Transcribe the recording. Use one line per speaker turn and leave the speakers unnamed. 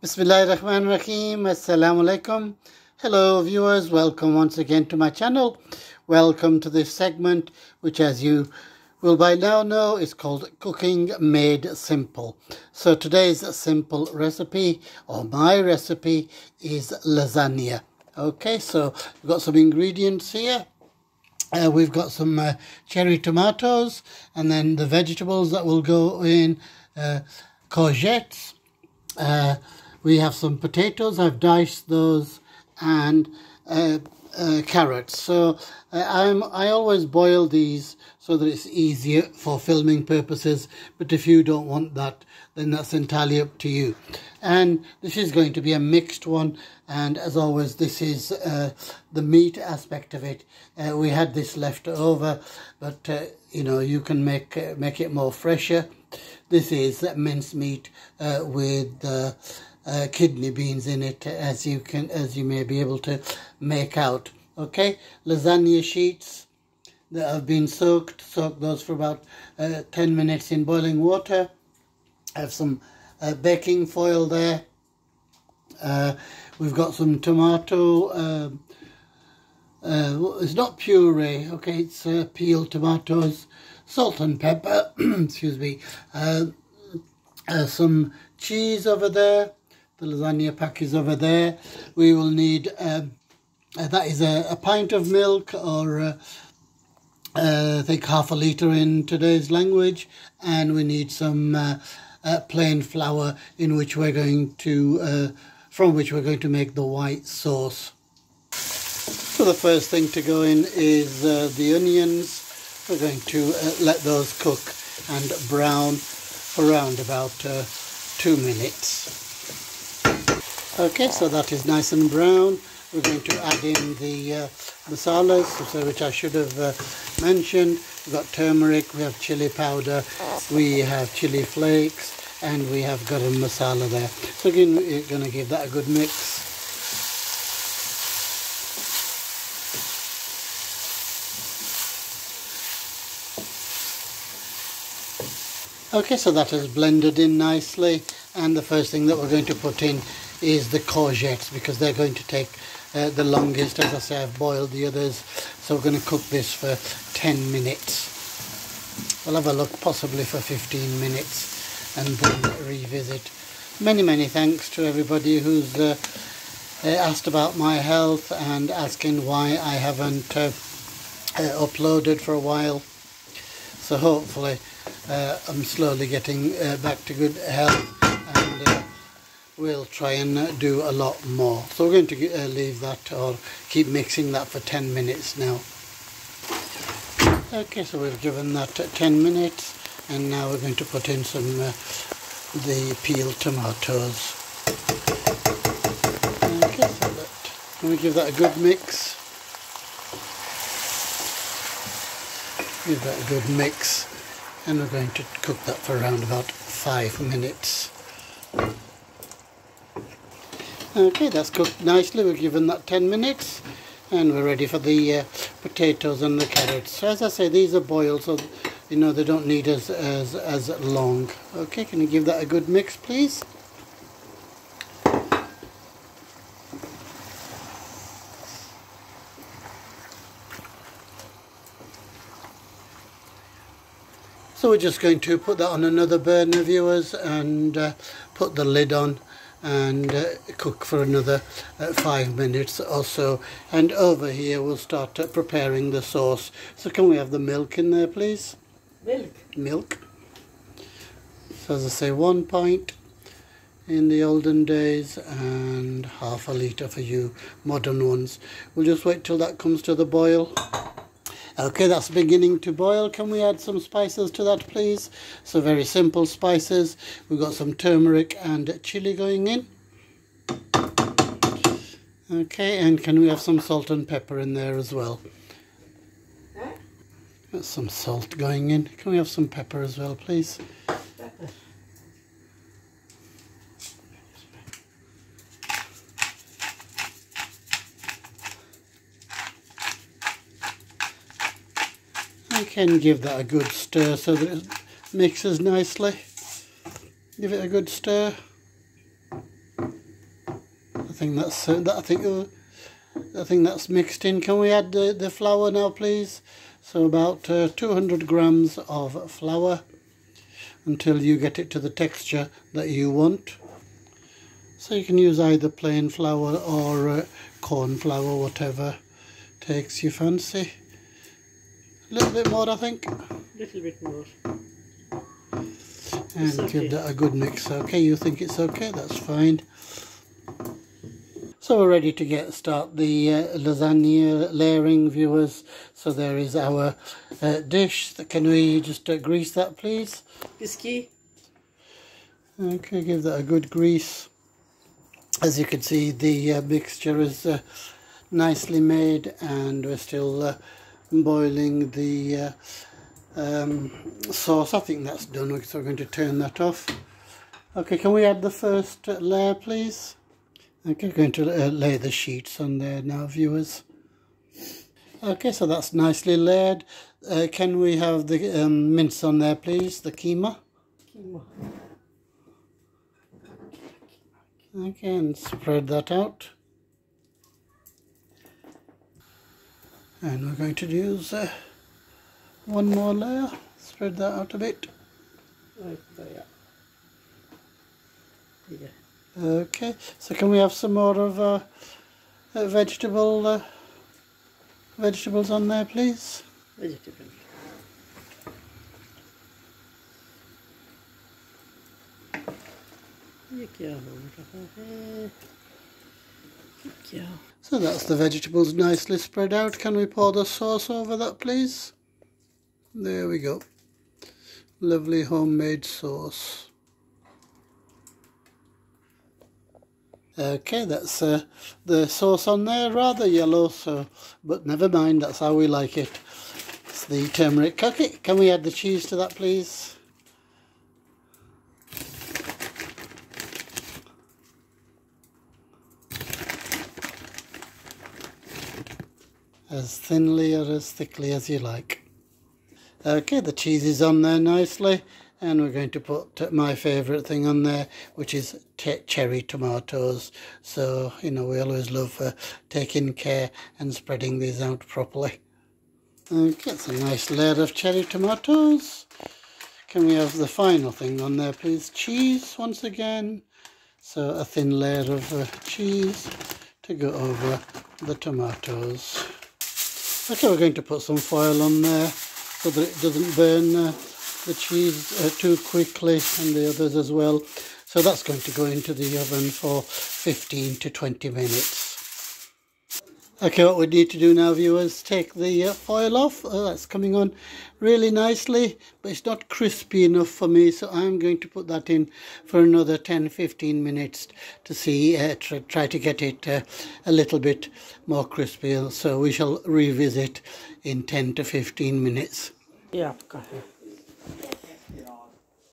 Bismillahirrahmanirrahim. Assalamu alaikum. Hello viewers, welcome once again to my channel. Welcome to this segment, which as you will by now know is called Cooking Made Simple. So today's simple recipe, or my recipe, is lasagna. Okay, so we've got some ingredients here. We've got some cherry tomatoes, and then the vegetables that will go in, courgettes. We have some potatoes. I've diced those, and carrots. So I always boil these so that it's easier for filming purposes. But if you don't want that, then that's entirely up to you. And this is going to be a mixed one. And as always, this is the meat aspect of it. We had this left over, but you know, you can make it more fresher. This is mincemeat with kidney beans in it, as you may be able to make out. Okay, lasagna sheets that have been soaked those for about 10 minutes in boiling water. I have some baking foil there. We've got some tomato, it's not puree, okay, it's peeled tomatoes, salt and pepper, excuse me, some cheese over there. The lasagna pack is over there. We will need, that is a pint of milk, or I think half a litre in today's language, and we need some plain flour in which we're going to, from which we're going to make the white sauce. So the first thing to go in is the onions. We're going to let those cook and brown for around about 2 minutes. Okay, so that is nice and brown. We're going to add in the masalas, which I should have mentioned. We've got turmeric, we have chili powder, we have chili flakes, and we have garam masala there. So again, we're going to give that a good mix. Okay, so that has blended in nicely, and the first thing that we're going to put in is the courgettes, because they're going to take the longest. As I say, I've boiled the others, so we're going to cook this for 10 minutes. We'll have a look possibly for 15 minutes and then revisit. Many thanks to everybody who's asked about my health and asking why I haven't uploaded for a while. So hopefully I'm slowly getting back to good health, and we'll try and do a lot more. So we're going to leave that, or keep mixing that for 10 minutes now. Okay, so we've given that 10 minutes, and now we're going to put in some the peeled tomatoes. Okay, so let me give that a good mix. Give that a good mix, and we're going to cook that for around about 5 minutes. Okay, that's cooked nicely. We've given that 10 minutes, and we're ready for the potatoes and the carrots. So as I say, these are boiled, so you know they don't need as long. Okay, can you give that a good mix, please? So we're just going to put that on another burner, viewers, and put the lid on and cook for another 5 minutes or so. And over here we'll start preparing the sauce. So can we have the milk in there, please? Milk. So as I say, 1 pint in the olden days, and half a litre for you modern ones. We'll just wait till that comes to the boil. Okay, that's beginning to boil. Can we add some spices to that, please? So very simple spices. We've got some turmeric and chili going in. Okay, and can we have some salt and pepper in there as well? Got some salt going in. Can we have some pepper as well, please? Pepper. You can give that a good stir so that it mixes nicely. Give it a good stir. think that's I think that's mixed in. Can we add the flour now, please? So about 200 grams of flour until you get it to the texture that you want. So you can use either plain flour or corn flour, whatever takes your fancy. A little bit more, I think.
A little bit more.
And okay. Give that a good mix. Okay, you think it's okay? That's fine. So we're ready to start the lasagna layering, viewers. So there is our dish. Can we just grease that, please?
Whiskey.
Okay, give that a good grease. As you can see, the mixture is nicely made, and we're still boiling the sauce. I think that's done, so we're going to turn that off. Okay, can we add the first layer, please? Okay, we're going to lay the sheets on there now, viewers. Okay, so that's nicely layered. Can we have the mince on there, please? The keema. Okay, and spread that out. And we're going to use one more layer. Spread that out a bit.
Right there. Yeah.
Okay, so can we have some more of vegetables on there, please?
Vegetables.
So that's the vegetables nicely spread out. Can we pour the sauce over that, please? There we go. Lovely homemade sauce. Okay, that's the sauce on there, rather yellow, but never mind, that's how we like it. It's the turmeric cookie. Can we add the cheese to that, please? As thinly or as thickly as you like. Okay, the cheese is on there nicely, and we're going to put my favourite thing on there, which is cherry tomatoes. So, you know, we always love taking care and spreading these out properly. Okay, it's a nice layer of cherry tomatoes. Can we have the final thing on there, please? Cheese, once again. So a thin layer of cheese to go over the tomatoes. Okay, we're going to put some foil on there so that it doesn't burn the cheese too quickly, and the others as well. So that's going to go into the oven for 15 to 20 minutes. Okay, what we need to do now, viewers, take the foil off. That's coming on really nicely, but it's not crispy enough for me, so I'm going to put that in for another 10-15 minutes to see, try to get it a little bit more crispy. So we shall revisit in 10 to 15 minutes.
Yeah, got it.